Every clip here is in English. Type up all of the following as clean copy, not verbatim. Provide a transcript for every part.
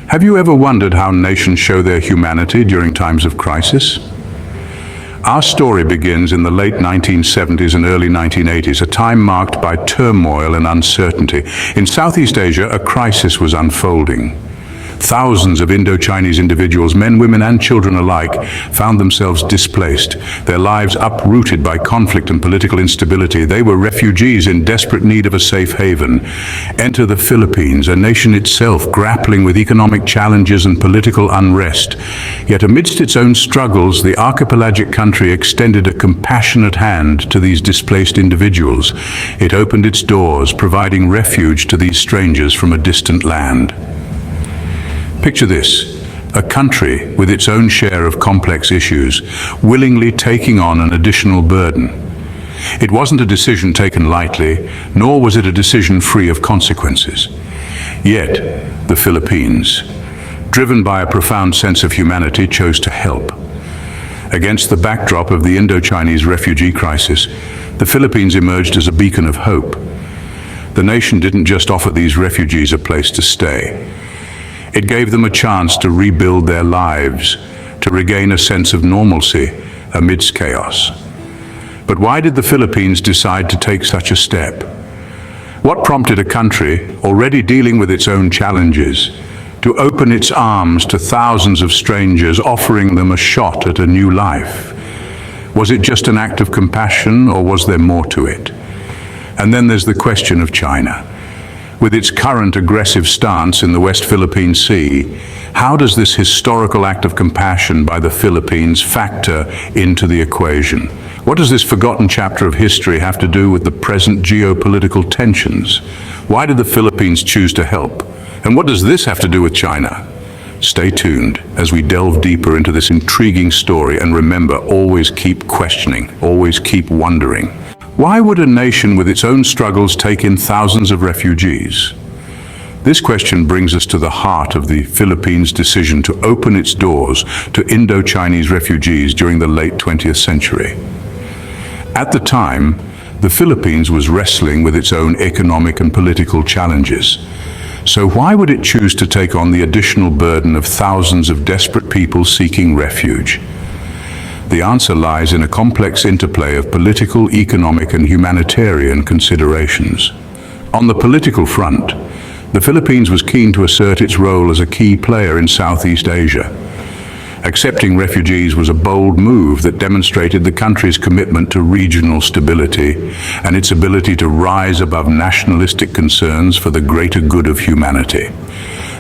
Have you ever wondered how nations show their humanity during times of crisis? Our story begins in the late 1970s and early 1980s, a time marked by turmoil and uncertainty. In Southeast Asia, a crisis was unfolding. Thousands of Indo-Chinese individuals, men, women and children alike, found themselves displaced, their lives uprooted by conflict and political instability. They were refugees in desperate need of a safe haven. Enter the Philippines, a nation itself grappling with economic challenges and political unrest. Yet amidst its own struggles, the archipelagic country extended a compassionate hand to these displaced individuals. It opened its doors, providing refuge to these strangers from a distant land. Picture this, a country with its own share of complex issues, willingly taking on an additional burden. It wasn't a decision taken lightly, nor was it a decision free of consequences. Yet, the Philippines, driven by a profound sense of humanity, chose to help. Against the backdrop of the Indo-Chinese refugee crisis, the Philippines emerged as a beacon of hope. The nation didn't just offer these refugees a place to stay. It gave them a chance to rebuild their lives, to regain a sense of normalcy amidst chaos. But why did the Philippines decide to take such a step? What prompted a country already dealing with its own challenges to open its arms to thousands of strangers, offering them a shot at a new life? Was it just an act of compassion, or was there more to it? And then there's the question of China. With its current aggressive stance in the West Philippine Sea, how does this historical act of compassion by the Philippines factor into the equation? What does this forgotten chapter of history have to do with the present geopolitical tensions? Why did the Philippines choose to help? And what does this have to do with China? Stay tuned as we delve deeper into this intriguing story, and remember, always keep questioning, always keep wondering. Why would a nation with its own struggles take in thousands of refugees? This question brings us to the heart of the Philippines' decision to open its doors to Indo-Chinese refugees during the late 20th century. At the time, the Philippines was wrestling with its own economic and political challenges. So why would it choose to take on the additional burden of thousands of desperate people seeking refuge? The answer lies in a complex interplay of political, economic, and humanitarian considerations. On the political front, the Philippines was keen to assert its role as a key player in Southeast Asia. Accepting refugees was a bold move that demonstrated the country's commitment to regional stability and its ability to rise above nationalistic concerns for the greater good of humanity.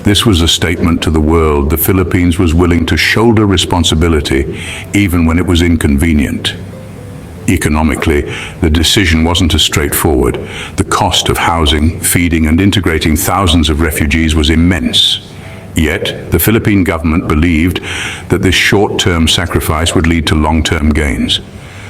This was a statement to the world: the Philippines was willing to shoulder responsibility even when it was inconvenient. Economically, the decision wasn't as straightforward. The cost of housing, feeding, and integrating thousands of refugees was immense. Yet, the Philippine government believed that this short-term sacrifice would lead to long-term gains.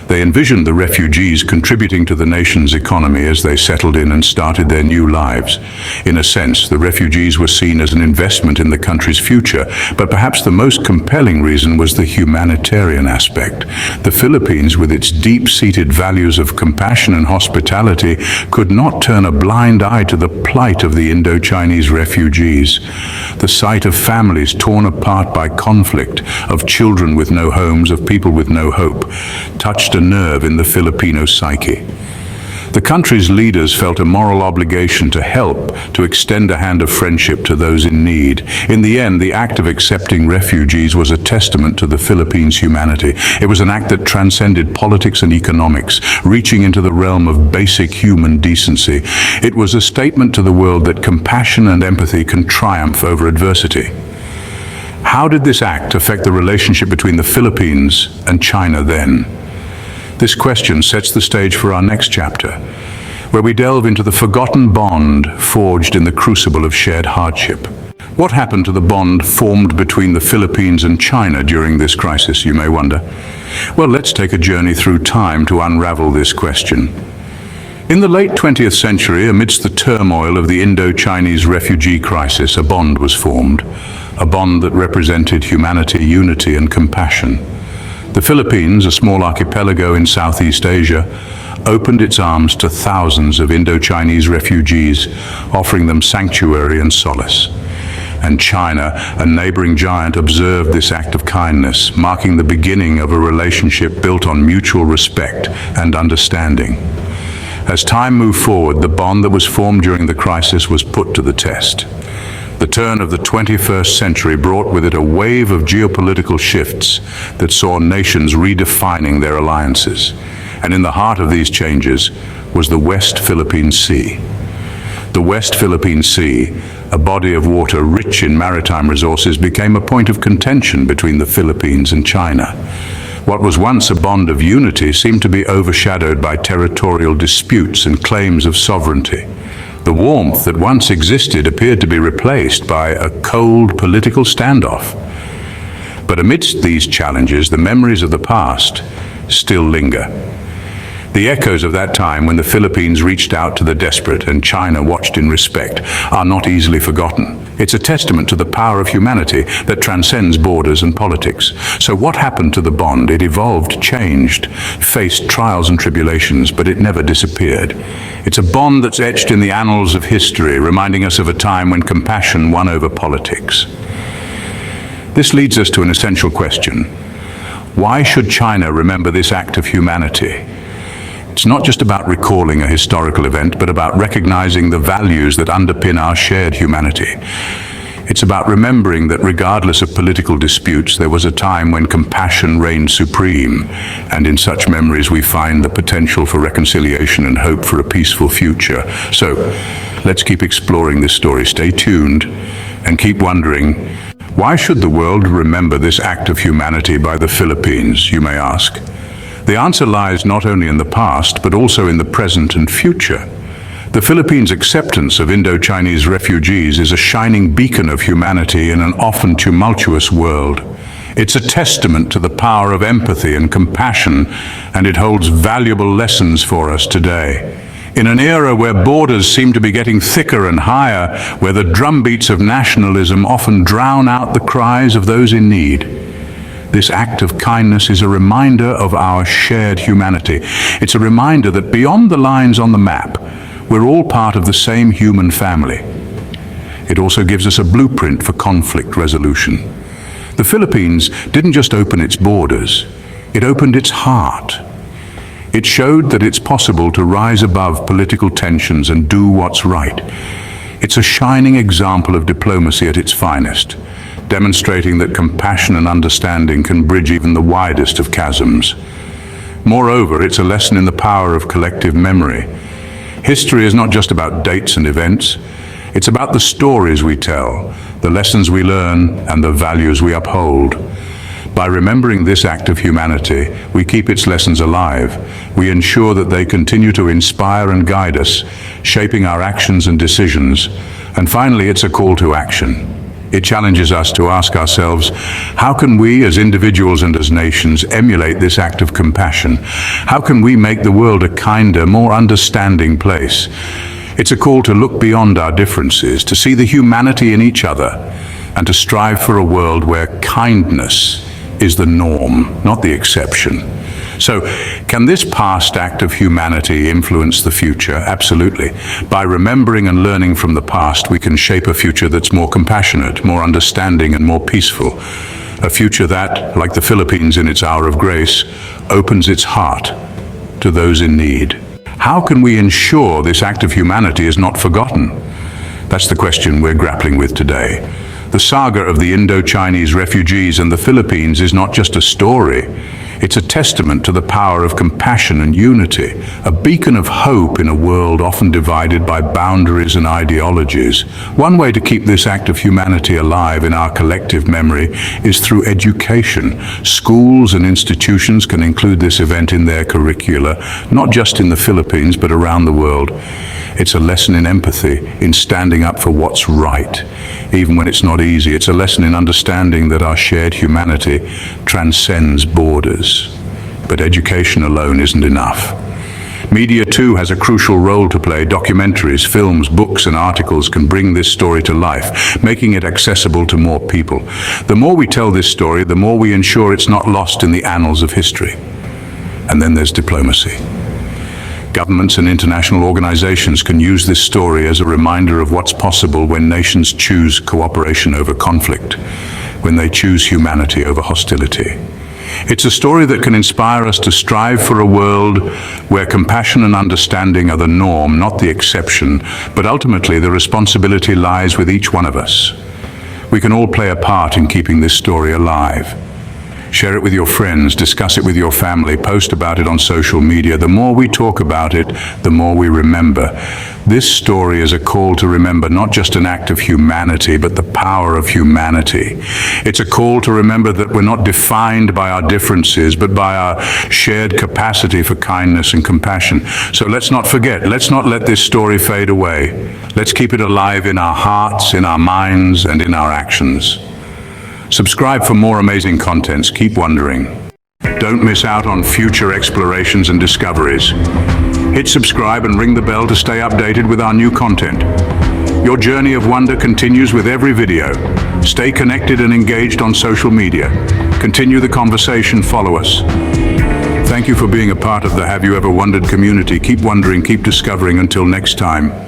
They envisioned the refugees contributing to the nation's economy as they settled in and started their new lives. In a sense, the refugees were seen as an investment in the country's future, but perhaps the most compelling reason was the humanitarian aspect. The Philippines, with its deep-seated values of compassion and hospitality, could not turn a blind eye to the plight of the Indo-Chinese refugees. The sight of families torn apart by conflict, of children with no homes, of people with no hope, touched a nerve in the Filipino psyche. The country's leaders felt a moral obligation to help, to extend a hand of friendship to those in need. In the end, the act of accepting refugees was a testament to the Philippines' humanity. It was an act that transcended politics and economics, reaching into the realm of basic human decency. It was a statement to the world that compassion and empathy can triumph over adversity. How did this act affect the relationship between the Philippines and China then? This question sets the stage for our next chapter, where we delve into the forgotten bond forged in the crucible of shared hardship. What happened to the bond formed between the Philippines and China during this crisis, you may wonder? Well, let's take a journey through time to unravel this question. In the late 20th century, amidst the turmoil of the Indo-Chinese refugee crisis, a bond was formed, a bond that represented humanity, unity, and compassion. The Philippines, a small archipelago in Southeast Asia, opened its arms to thousands of Indo-Chinese refugees, offering them sanctuary and solace. and China, a neighboring giant, observed this act of kindness, marking the beginning of a relationship built on mutual respect and understanding. As time moved forward, the bond that was formed during the crisis was put to the test. The turn of the 21st century brought with it a wave of geopolitical shifts that saw nations redefining their alliances. And in the heart of these changes was the West Philippine Sea. The West Philippine Sea, a body of water rich in maritime resources, became a point of contention between the Philippines and China. What was once a bond of unity seemed to be overshadowed by territorial disputes and claims of sovereignty. The warmth that once existed appeared to be replaced by a cold political standoff. But amidst these challenges, the memories of the past still linger. The echoes of that time when the Philippines reached out to the desperate and China watched in respect are not easily forgotten. It's a testament to the power of humanity that transcends borders and politics. So what happened to the bond? It evolved, changed, faced trials and tribulations, but it never disappeared. It's a bond that's etched in the annals of history, reminding us of a time when compassion won over politics. This leads us to an essential question. Why should China remember this act of humanity? It's not just about recalling a historical event, but about recognizing the values that underpin our shared humanity. It's about remembering that regardless of political disputes, there was a time when compassion reigned supreme, and in such memories we find the potential for reconciliation and hope for a peaceful future. So, let's keep exploring this story. Stay tuned and keep wondering, why should the world remember this act of humanity by the Philippines, you may ask? The answer lies not only in the past, but also in the present and future. The Philippines' acceptance of Indo-Chinese refugees is a shining beacon of humanity in an often tumultuous world. It's a testament to the power of empathy and compassion, and it holds valuable lessons for us today. In an era where borders seem to be getting thicker and higher, where the drumbeats of nationalism often drown out the cries of those in need, this act of kindness is a reminder of our shared humanity. It's a reminder that beyond the lines on the map, we're all part of the same human family. It also gives us a blueprint for conflict resolution. The Philippines didn't just open its borders, it opened its heart. It showed that it's possible to rise above political tensions and do what's right. It's a shining example of diplomacy at its finest, demonstrating that compassion and understanding can bridge even the widest of chasms. Moreover, it's a lesson in the power of collective memory. History is not just about dates and events. It's about the stories we tell, the lessons we learn, and the values we uphold. By remembering this act of humanity, we keep its lessons alive. We ensure that they continue to inspire and guide us, shaping our actions and decisions. And finally, it's a call to action. It challenges us to ask ourselves, how can we as individuals and as nations emulate this act of compassion? How can we make the world a kinder, more understanding place? It's a call to look beyond our differences, to see the humanity in each other, and to strive for a world where kindness is the norm, not the exception. So, can this past act of humanity influence the future? Absolutely. By remembering and learning from the past, we can shape a future that's more compassionate, more understanding, and more peaceful. A future that, like the Philippines in its hour of grace, opens its heart to those in need. How can we ensure this act of humanity is not forgotten? That's the question we're grappling with today. The saga of the Indo-Chinese refugees and the Philippines is not just a story. It's a testament to the power of compassion and unity, a beacon of hope in a world often divided by boundaries and ideologies. One way to keep this act of humanity alive in our collective memory is through education. Schools and institutions can include this event in their curricula, not just in the Philippines, but around the world. It's a lesson in empathy, in standing up for what's right, even when it's not easy. It's a lesson in understanding that our shared humanity transcends borders. But education alone isn't enough. Media too has a crucial role to play. Documentaries, films, books and articles can bring this story to life, making it accessible to more people. The more we tell this story, the more we ensure it's not lost in the annals of history. And then there's diplomacy. Governments and international organizations can use this story as a reminder of what's possible when nations choose cooperation over conflict, when they choose humanity over hostility. It's a story that can inspire us to strive for a world where compassion and understanding are the norm, not the exception, but ultimately the responsibility lies with each one of us. We can all play a part in keeping this story alive. Share it with your friends, discuss it with your family, post about it on social media. The more we talk about it, the more we remember. This story is a call to remember not just an act of humanity, but the power of humanity. It's a call to remember that we're not defined by our differences, but by our shared capacity for kindness and compassion. So let's not forget, let's not let this story fade away. Let's keep it alive in our hearts, in our minds, and in our actions. Subscribe for more amazing contents. Keep wondering. Don't miss out on future explorations and discoveries. Hit subscribe and ring the bell to stay updated with our new content. Your journey of wonder continues with every video. Stay connected and engaged on social media. Continue the conversation. Follow us. Thank you for being a part of the Have You Ever Wondered community. Keep wondering, keep discovering. Until next time.